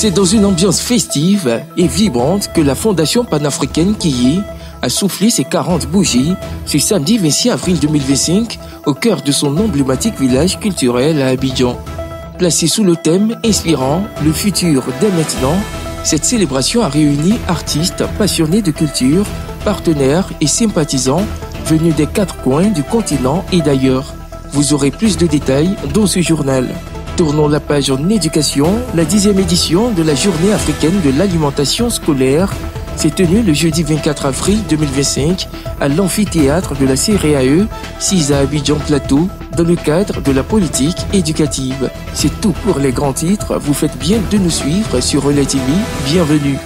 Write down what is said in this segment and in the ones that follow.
C'est dans une ambiance festive et vibrante que la Fondation panafricaine Kiyi a soufflé ses 40 bougies ce samedi 26 avril 2025 au cœur de son emblématique village culturel à Abidjan. Placé sous le thème inspirant le futur dès maintenant, cette célébration a réuni artistes passionnés de culture, partenaires et sympathisants venus des 4 coins du continent et d'ailleurs. Vous aurez plus de détails dans ce journal. Tournons la page en éducation. La 10e édition de la Journée africaine de l'alimentation scolaire s'est tenue le jeudi 24 avril 2025 à l'amphithéâtre de la CRAE 6 à Abidjan Plateau dans le cadre de la politique éducative. C'est tout pour les grands titres. Vous faites bien de nous suivre sur Relais TV. Bienvenue.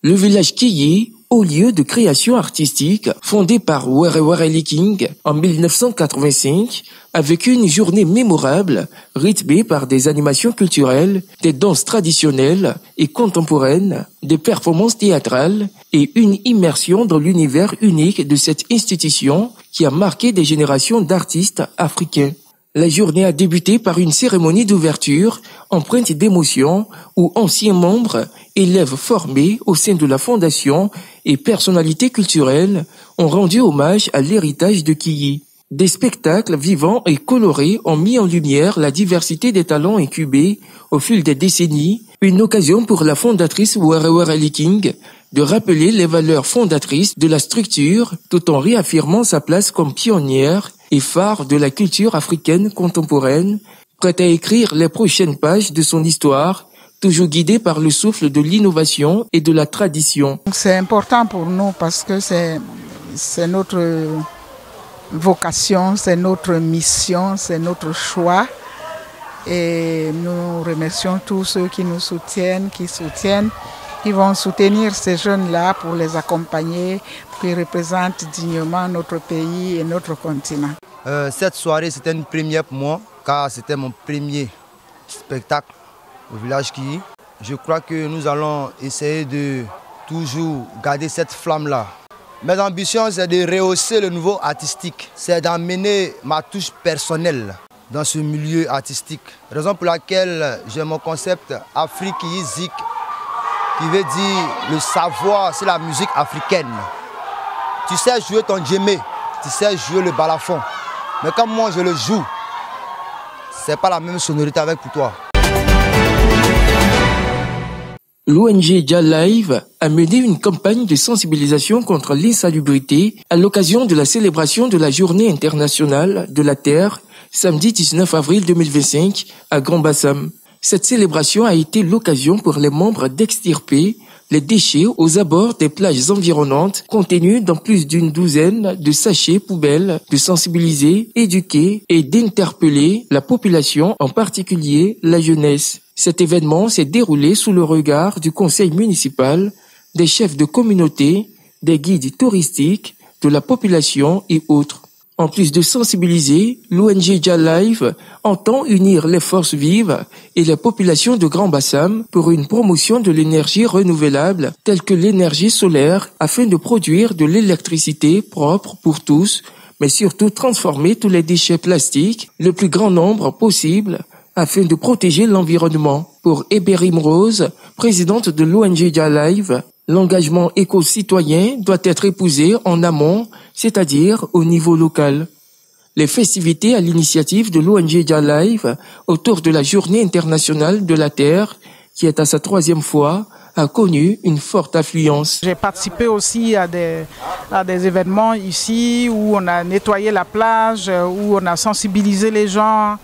Le village Kiyi, haut lieu de création artistique, fondé par Were King en 1985, avec une journée mémorable, rythmée par des animations culturelles, des danses traditionnelles et contemporaines, des performances théâtrales et une immersion dans l'univers unique de cette institution qui a marqué des générations d'artistes africains. La journée a débuté par une cérémonie d'ouverture empreinte d'émotion où anciens membres, élèves formés au sein de la fondation et personnalités culturelles ont rendu hommage à l'héritage de Kiyi. Des spectacles vivants et colorés ont mis en lumière la diversité des talents incubés au fil des décennies, une occasion pour la fondatrice Were King de rappeler les valeurs fondatrices de la structure tout en réaffirmant sa place comme pionnière et phare de la culture africaine contemporaine, prête à écrire les prochaines pages de son histoire, toujours guidée par le souffle de l'innovation et de la tradition. C'est important pour nous parce que c'est notre vocation, c'est notre mission, c'est notre choix. Et nous remercions tous ceux qui nous soutiennent, qui vont soutenir ces jeunes-là pour les accompagner, qui représentent dignement notre pays et notre continent. Cette soirée, c'était une première pour moi, car c'était mon premier spectacle au village Kiyi. Je crois que nous allons essayer de toujours garder cette flamme-là. Mes ambitions, c'est de rehausser le niveau artistique, c'est d'amener ma touche personnelle dans ce milieu artistique. Raison pour laquelle j'ai mon concept Afrique Zik, qui veut dire le savoir, c'est la musique africaine. Tu sais jouer ton djemé, tu sais jouer le balafon, mais comme moi je le joue, c'est pas la même sonorité avec pour toi. L'ONG Jalive a mené une campagne de sensibilisation contre l'insalubrité à l'occasion de la célébration de la Journée internationale de la Terre, samedi 19 avril 2025 à Grand Bassam. Cette célébration a été l'occasion pour les membres d'extirper les déchets aux abords des plages environnantes contenus dans plus d'une douzaine de sachets poubelles, de sensibiliser, éduquer et d'interpeller la population, en particulier la jeunesse. Cet événement s'est déroulé sous le regard du conseil municipal, des chefs de communauté, des guides touristiques, de la population et autres. En plus de sensibiliser, l'ONG Jalive entend unir les forces vives et les populations de Grand Bassam pour une promotion de l'énergie renouvelable telle que l'énergie solaire afin de produire de l'électricité propre pour tous, mais surtout transformer tous les déchets plastiques, le plus grand nombre possible, afin de protéger l'environnement. Pour Eberim Rose, présidente de l'ONG Jalive, l'engagement éco-citoyen doit être épousé en amont, c'est-à-dire au niveau local. Les festivités à l'initiative de l'ONG Jalive autour de la Journée internationale de la Terre, qui est à sa 3e fois, a connu une forte affluence. J'ai participé aussi à des événements ici où on a nettoyé la plage, où on a sensibilisé les gens.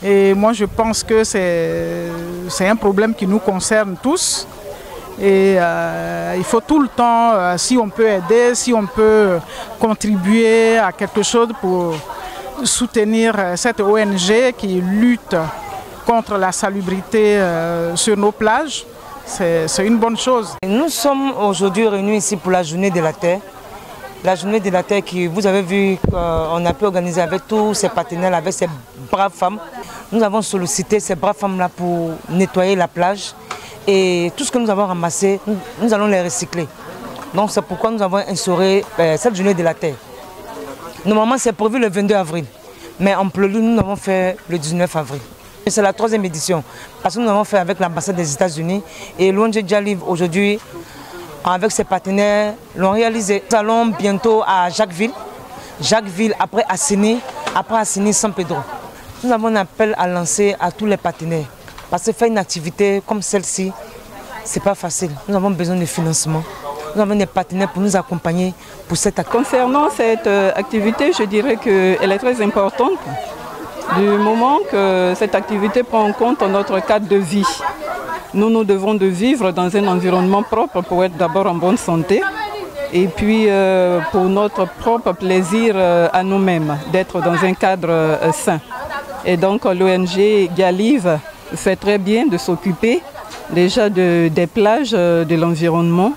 Et moi je pense que c'est un problème qui nous concerne tous. Et il faut tout le temps, si on peut aider, si on peut contribuer à quelque chose pour soutenir cette ONG qui lutte contre la salubrité sur nos plages, c'est une bonne chose. Nous sommes aujourd'hui réunis ici pour la Journée de la Terre. La Journée de la Terre qui, vous avez vu, on a pu organiser avec tous ces partenaires, avec ces braves femmes. Nous avons sollicité ces braves femmes-là pour nettoyer la plage. Et tout ce que nous avons ramassé, nous allons les recycler. Donc c'est pourquoi nous avons instauré cette Journée de la Terre. Normalement c'est prévu le 22 avril, mais en prélude nous l'avons fait le 19 avril. C'est la 3e édition, parce que nous avons fait avec l'ambassade des États-Unis et l'ONG Jaliv aujourd'hui, avec ses partenaires, l'ont réalisé. Nous allons bientôt à Jacquesville, après Assini, San Pedro. Nous avons un appel à lancer à tous les partenaires, parce que faire une activité comme celle-ci, ce n'est pas facile. Nous avons besoin de financement. Nous avons des partenaires pour nous accompagner pour cette activité. Concernant cette activité, je dirais qu'elle est très importante. Du moment que cette activité prend en compte notre cadre de vie. Nous devons de vivre dans un environnement propre pour être d'abord en bonne santé et puis pour notre propre plaisir à nous-mêmes, d'être dans un cadre sain. Et donc l'ONG Jaliv fait très bien de s'occuper déjà des plages, de l'environnement,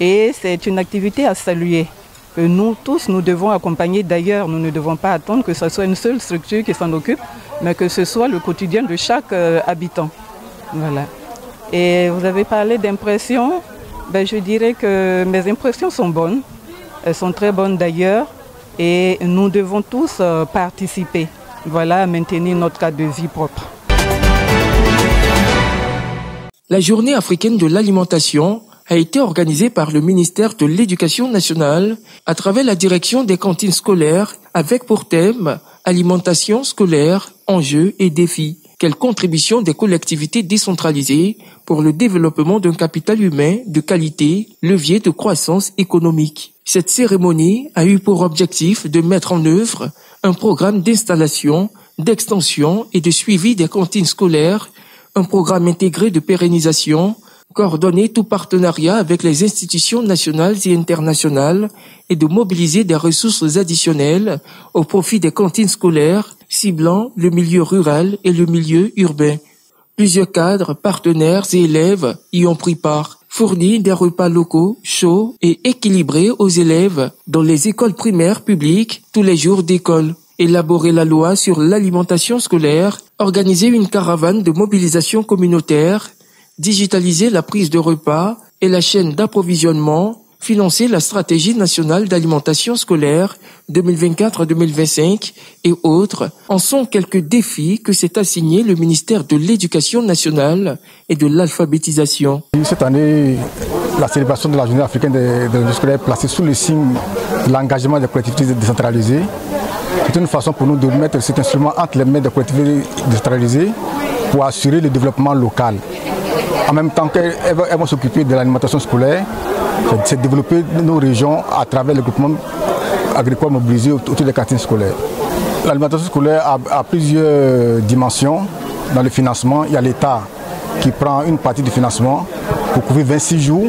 et c'est une activité à saluer. Que nous tous, nous devons accompagner. D'ailleurs, nous ne devons pas attendre que ce soit une seule structure qui s'en occupe, mais que ce soit le quotidien de chaque habitant. Voilà. Et vous avez parlé d'impressions. Je dirais que mes impressions sont bonnes. Elles sont très bonnes d'ailleurs. Et nous devons tous participer, voilà, à maintenir notre cadre de vie propre. La Journée africaine de l'alimentation a été organisée par le ministère de l'Éducation nationale à travers la direction des cantines scolaires avec pour thème alimentation scolaire, enjeux et défis. Quelle contribution des collectivités décentralisées pour le développement d'un capital humain de qualité, levier de croissance économique. Cette cérémonie a eu pour objectif de mettre en œuvre un programme d'installation, d'extension et de suivi des cantines scolaires, un programme intégré de pérennisation, coordonner tout partenariat avec les institutions nationales et internationales et de mobiliser des ressources additionnelles au profit des cantines scolaires, ciblant le milieu rural et le milieu urbain. Plusieurs cadres, partenaires et élèves y ont pris part, fourni des repas locaux, chauds et équilibrés aux élèves dans les écoles primaires publiques tous les jours d'école. Élaborer la loi sur l'alimentation scolaire, organiser une caravane de mobilisation communautaire, digitaliser la prise de repas et la chaîne d'approvisionnement, financer la stratégie nationale d'alimentation scolaire 2024-2025 et autres en sont quelques défis que s'est assigné le ministère de l'Éducation nationale et de l'alphabétisation. Cette année, la célébration de la journée africaine de l'alimentation scolaire est placée sous le signe de l'engagement des collectivités décentralisées. C'est une façon pour nous de mettre cet instrument entre les mains des collectivités décentralisées pour assurer le développement local. En même temps qu'elles vont s'occuper de l'alimentation scolaire, c'est développer nos régions à travers le groupement agricole mobilisé autour des cantines scolaires. L'alimentation scolaire a plusieurs dimensions dans le financement. Il y a l'État qui prend une partie du financement pour couvrir 26 jours.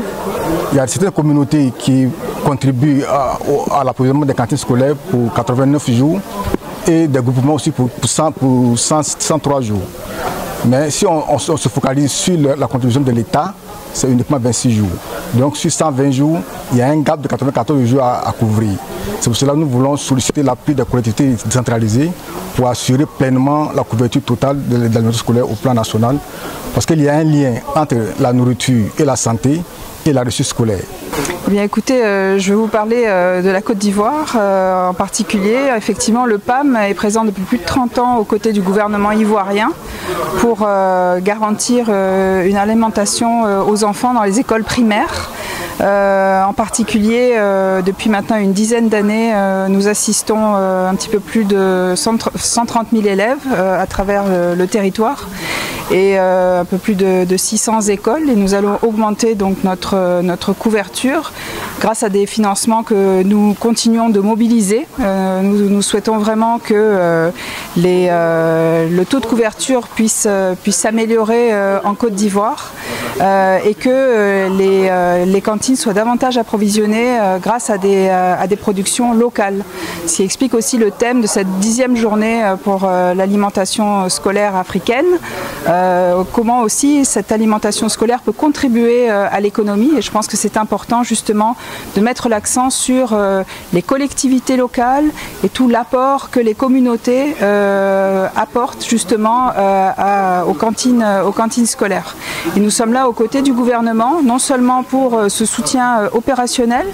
Il y a certaines communautés qui contribuent à l'approvisionnement des cantines scolaires pour 89 jours et des groupements aussi pour 103 jours. Mais si on se focalise sur la contribution de l'État, c'est uniquement 26 jours. Donc sur 120 jours, il y a un gap de 94 jours à couvrir. C'est pour cela que nous voulons solliciter l'appui des collectivités décentralisées pour assurer pleinement la couverture totale de l'alimentation scolaire au plan national. Parce qu'il y a un lien entre la nourriture et la santé et la ressource scolaire. Bien écoutez, je vais vous parler de la Côte d'Ivoire en particulier. Effectivement, le PAM est présent depuis plus de 30 ans aux côtés du gouvernement ivoirien pour garantir une alimentation aux enfants dans les écoles primaires. En particulier, depuis maintenant une dizaine d'années, nous assistons un petit peu plus de 130 000 élèves à travers le territoire et un peu plus de 600 écoles. Et nous allons augmenter donc notre couverture grâce à des financements que nous continuons de mobiliser. Nous souhaitons vraiment que le taux de couverture puisse s'améliorer en Côte d'Ivoire et que les cantines soient davantage approvisionnées grâce à des productions locales. Ce qui explique aussi le thème de cette 10e journée pour l'alimentation scolaire africaine. Comment aussi cette alimentation scolaire peut contribuer à l'économie, et je pense que c'est important justement de mettre l'accent sur les collectivités locales et tout l'apport que les communautés apportent justement aux cantines scolaires. Et nous sommes sommes là aux côtés du gouvernement, non seulement pour ce soutien opérationnel,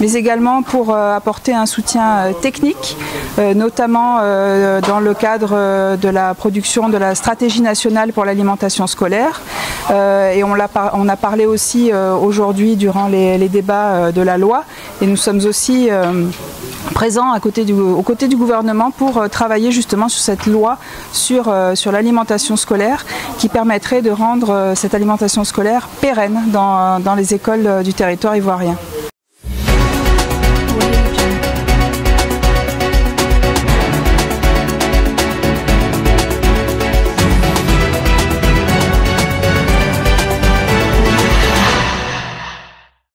mais également pour apporter un soutien technique, notamment dans le cadre de la production de la stratégie nationale pour l'alimentation scolaire. Et on a parlé aussi aujourd'hui durant les débats de la loi, et nous sommes aussi présents aux côtés du gouvernement pour travailler justement sur cette loi sur l'alimentation scolaire qui permettrait de rendre cette alimentation scolaire pérenne dans les écoles du territoire ivoirien.